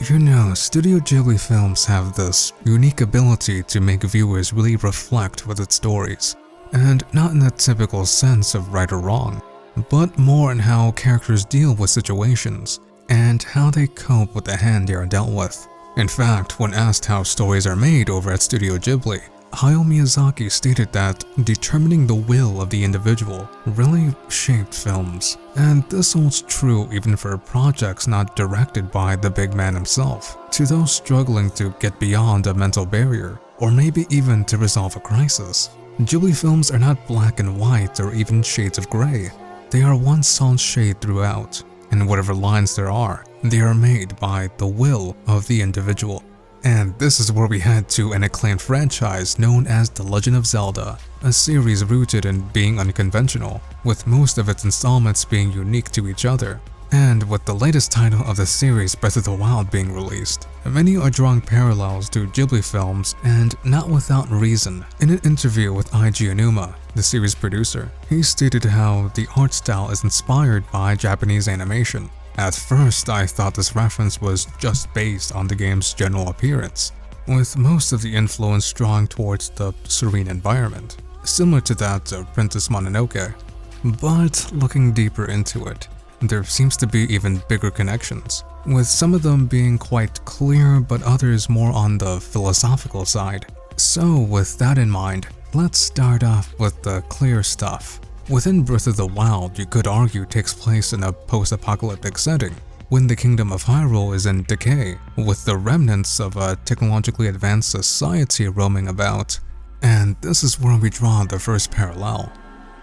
You know, Studio Ghibli films have this unique ability to make viewers really reflect with its stories, and not in the typical sense of right or wrong, but more in how characters deal with situations and how they cope with the hand they are dealt with. In fact, when asked how stories are made over at Studio Ghibli, Hayao Miyazaki stated that determining the will of the individual really shaped films, and this holds true even for projects not directed by the big man himself, to those struggling to get beyond a mental barrier, or maybe even to resolve a crisis. Ghibli films are not black and white or even shades of gray. They are one solid shade throughout, and whatever lines there are, they are made by the will of the individual. And this is where we head to an acclaimed franchise known as The Legend of Zelda, a series rooted in being unconventional, with most of its installments being unique to each other. And with the latest title of the series, Breath of the Wild, being released, many are drawing parallels to Ghibli films, and not without reason. In an interview with Eiji Aonuma, the series producer, he stated how the art style is inspired by Japanese animation. At first, I thought this reference was just based on the game's general appearance, with most of the influence drawing towards the serene environment, similar to that of Princess Mononoke. But looking deeper into it, there seems to be even bigger connections, with some of them being quite clear but others more on the philosophical side. So with that in mind, let's start off with the clear stuff. Within Breath of the Wild, you could argue takes place in a post-apocalyptic setting, when the kingdom of Hyrule is in decay, with the remnants of a technologically advanced society roaming about. And this is where we draw the first parallel.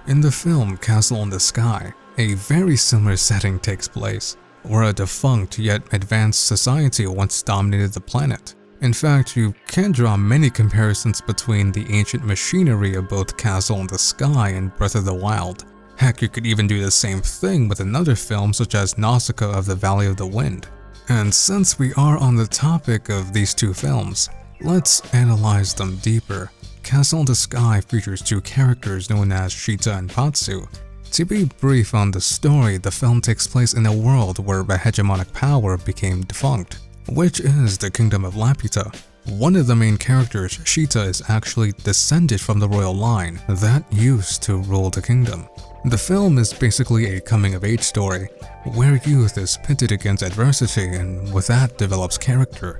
In the film Castle in the Sky, a very similar setting takes place, where a defunct yet advanced society once dominated the planet. In fact, you can draw many comparisons between the ancient machinery of both Castle in the Sky and Breath of the Wild. Heck, you could even do the same thing with another film such as Nausicaa of the Valley of the Wind. And since we are on the topic of these two films, let's analyze them deeper. Castle in the Sky features two characters known as Sheeta and Patsu. To be brief on the story, the film takes place in a world where a hegemonic power became defunct, which is the Kingdom of Laputa. One of the main characters, Sheeta, is actually descended from the royal line that used to rule the kingdom. The film is basically a coming-of-age story, where youth is pitted against adversity and with that develops character.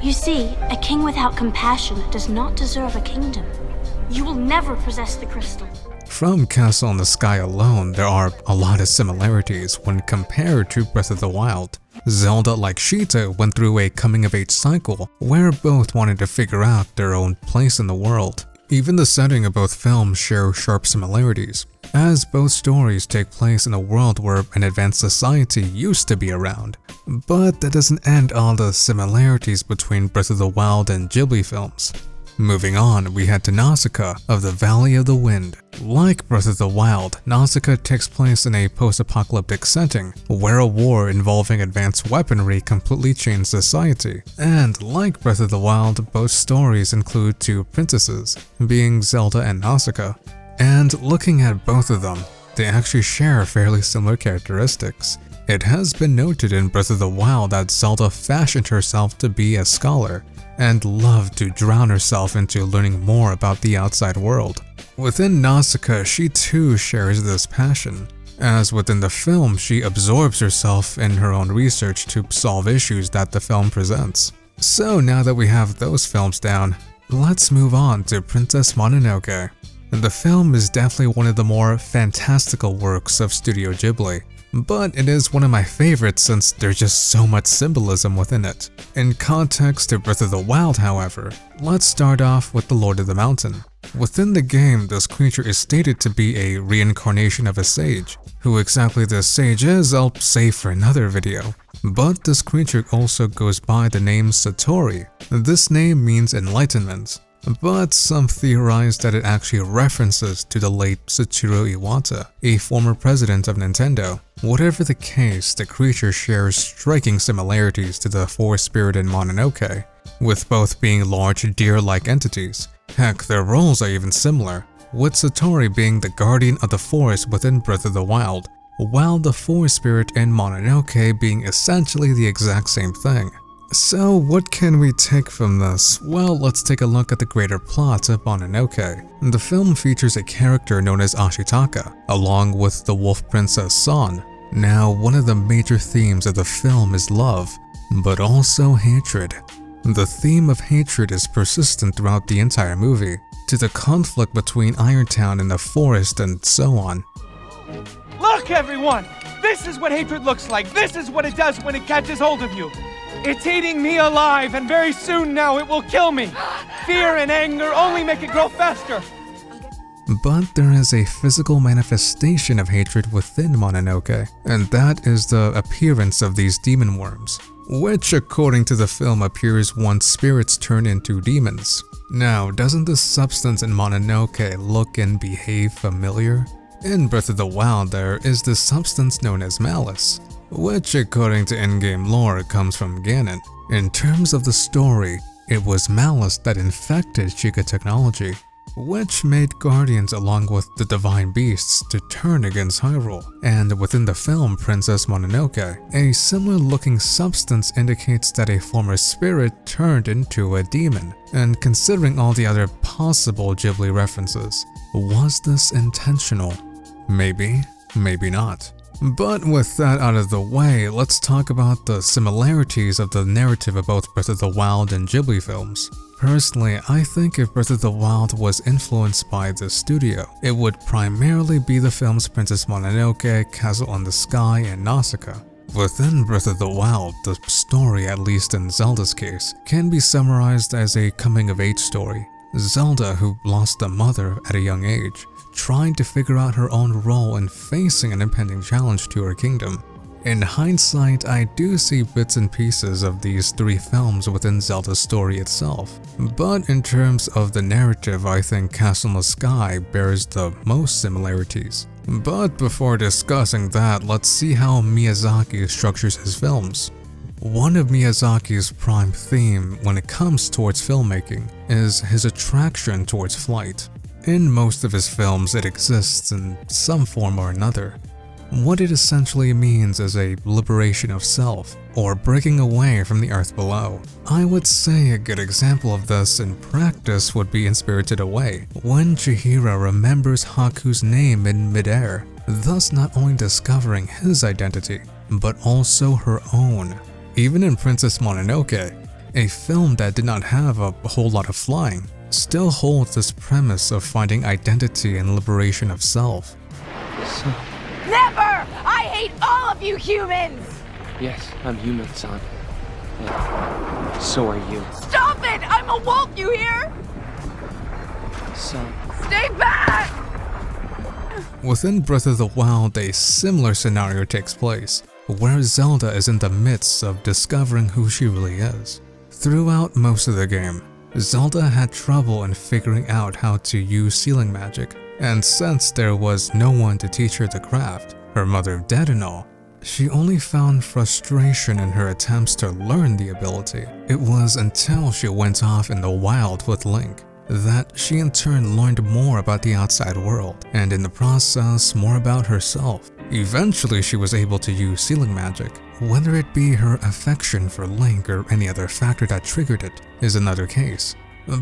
You see, a king without compassion does not deserve a kingdom. You will never possess the crystal. From Castle in the Sky alone, there are a lot of similarities when compared to Breath of the Wild. Zelda, like Sheeta, went through a coming-of-age cycle where both wanted to figure out their own place in the world. Even the setting of both films share sharp similarities, as both stories take place in a world where an advanced society used to be around. But that doesn't end all the similarities between Breath of the Wild and Ghibli films. Moving on, we head to Nausicaa of the Valley of the Wind. Like Breath of the Wild, Nausicaa takes place in a post-apocalyptic setting, where a war involving advanced weaponry completely changed society. And like Breath of the Wild, both stories include two princesses, being Zelda and Nausicaa. And looking at both of them, they actually share fairly similar characteristics. It has been noted in Breath of the Wild that Zelda fashioned herself to be a scholar, and loved to drown herself into learning more about the outside world. Within Nausicaa, she too shares this passion, as within the film she absorbs herself in her own research to solve issues that the film presents. So now that we have those films down, let's move on to Princess Mononoke. The film is definitely one of the more fantastical works of Studio Ghibli, but it is one of my favorites since there's just so much symbolism within it. In context to Breath of the Wild, however, let's start off with the Lord of the Mountain. Within the game, this creature is stated to be a reincarnation of a sage. Who exactly this sage is, I'll save for another video. But this creature also goes by the name Satori. This name means enlightenment, but some theorize that it actually references to the late Satoru Iwata, a former president of Nintendo. Whatever the case, the creature shares striking similarities to the forest spirit in Mononoke, with both being large deer-like entities. Heck, their roles are even similar, with Satori being the guardian of the forest within Breath of the Wild, while the forest spirit in Mononoke being essentially the exact same thing. So what can we take from this? Well, let's take a look at the greater plot of Mononoke. The film features a character known as Ashitaka, along with the wolf princess San. Now, one of the major themes of the film is love, but also hatred. The theme of hatred is persistent throughout the entire movie, to the conflict between Irontown and the forest and so on. Look, everyone! This is what hatred looks like. This is what it does when it catches hold of you. It's eating me alive, and very soon now it will kill me. Fear and anger only make it grow faster. But there is a physical manifestation of hatred within Mononoke, and that is the appearance of these demon worms, which according to the film appears once spirits turn into demons. Now, doesn't the substance in Mononoke look and behave familiar? In Breath of the Wild, there is this substance known as malice, which according to in-game lore comes from Ganon. In terms of the story, it was malice that infected Sheikah technology, which made Guardians along with the divine beasts to turn against Hyrule. And within the film Princess Mononoke, a similar looking substance indicates that a former spirit turned into a demon. And considering all the other possible Ghibli references, was this intentional? Maybe, maybe not. But with that out of the way, let's talk about the similarities of the narrative of both Breath of the Wild and Ghibli films. Personally, I think if Breath of the Wild was influenced by the studio, it would primarily be the films Princess Mononoke, Castle on the Sky, and Nausicaa. Within Breath of the Wild, the story, at least in Zelda's case, can be summarized as a coming-of-age story. Zelda, who lost a mother at a young age, trying to figure out her own role and facing an impending challenge to her kingdom. In hindsight, I do see bits and pieces of these three films within Zelda's story itself. But in terms of the narrative, I think Castle in the Sky bears the most similarities. But before discussing that, let's see how Miyazaki structures his films. One of Miyazaki's prime theme when it comes towards filmmaking is his attraction towards flight. In most of his films, it exists in some form or another. What it essentially means is a liberation of self, or breaking away from the earth below. I would say a good example of this in practice would be in Spirited Away, when Chihiro remembers Haku's name in midair, thus not only discovering his identity, but also her own. Even in Princess Mononoke, a film that did not have a whole lot of flying, still holds this premise of finding identity and liberation of self. Never! I hate all of you humans! Yes, I'm human, son. And so are you. Stop it! I'm a wolf, you hear? Son. Stay back! Within Breath of the Wild, a similar scenario takes place, where Zelda is in the midst of discovering who she really is. Throughout most of the game, Zelda had trouble in figuring out how to use sealing magic, and since there was no one to teach her the craft, her mother dead and all, she only found frustration in her attempts to learn the ability. It was until she went off in the wild with Link that she in turn learned more about the outside world, and in the process more about herself. Eventually she was able to use sealing magic. Whether it be her affection for Link or any other factor that triggered it is another case.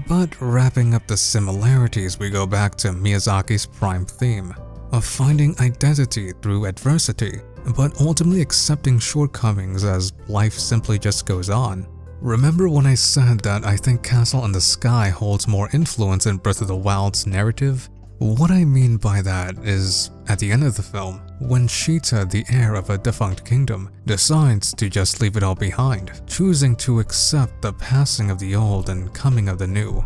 But wrapping up the similarities, we go back to Miyazaki's prime theme of finding identity through adversity, but ultimately accepting shortcomings as life simply just goes on. Remember when I said that I think Castle in the Sky holds more influence in Breath of the Wild's narrative? What I mean by that is, at the end of the film, when Sheeta, the heir of a defunct kingdom, decides to just leave it all behind, choosing to accept the passing of the old and coming of the new.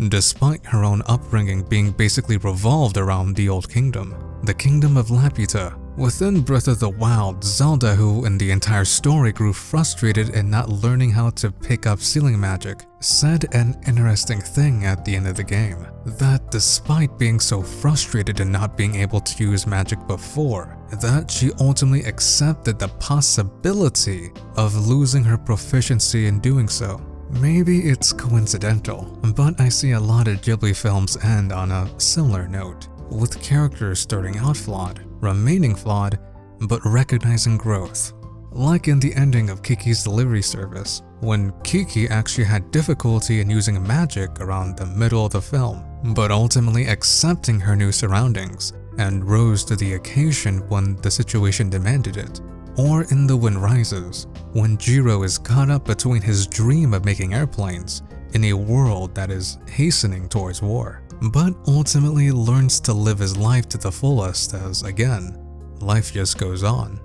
Despite her own upbringing being basically revolved around the old kingdom, the kingdom of Laputa. Within Breath of the Wild, Zelda, who in the entire story grew frustrated in not learning how to pick up sealing magic, said an interesting thing at the end of the game, that despite being so frustrated in not being able to use magic before, that she ultimately accepted the possibility of losing her proficiency in doing so. Maybe it's coincidental, but I see a lot of Ghibli films end on a similar note, with characters starting out flawed, remaining flawed, but recognizing growth. Like in the ending of Kiki's Delivery Service, when Kiki actually had difficulty in using magic around the middle of the film, but ultimately accepting her new surroundings and rose to the occasion when the situation demanded it. Or in The Wind Rises, when Jiro is caught up between his dream of making airplanes in a world that is hastening towards war, but ultimately learns to live his life to the fullest as, again, life just goes on.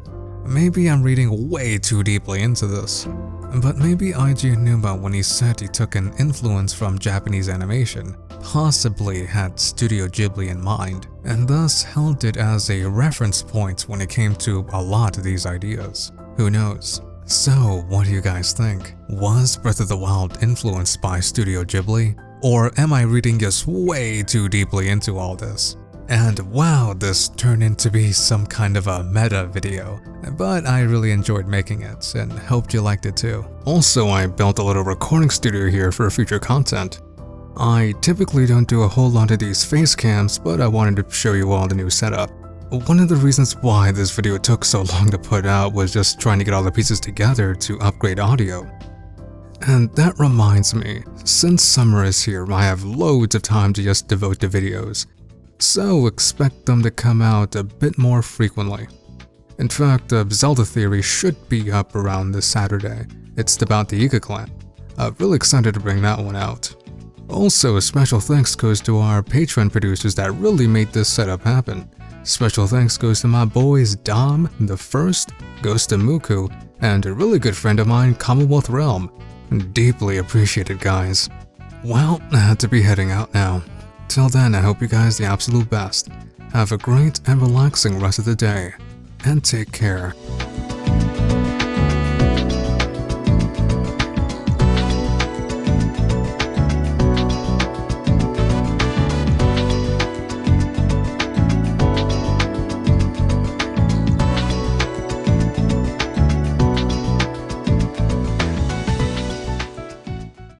Maybe I'm reading way too deeply into this, but maybe Eiji Aonuma, when he said he took an influence from Japanese animation, possibly had Studio Ghibli in mind, and thus held it as a reference point when it came to a lot of these ideas. Who knows? So, what do you guys think? Was Breath of the Wild influenced by Studio Ghibli? Or am I reading just way too deeply into all this? And wow, this turned into be some kind of a meta video, but I really enjoyed making it and hoped you liked it too. Also, I built a little recording studio here for future content. I typically don't do a whole lot of these face cams, but I wanted to show you all the new setup. One of the reasons why this video took so long to put out was just trying to get all the pieces together to upgrade audio. And that reminds me, since summer is here, I have loads of time to just devote to videos. So expect them to come out a bit more frequently. In fact, Zelda Theory should be up around this Saturday. It's about the Iga clan. I'm really excited to bring that one out. Also, a special thanks goes to our Patreon producers that really made this setup happen. Special thanks goes to my boys Dom, The First, goes to Muku, and a really good friend of mine, Commonwealth Realm. Deeply appreciated, guys. Well, I have to be heading out now. Till then, I hope you guys the absolute best. Have a great and relaxing rest of the day, and take care.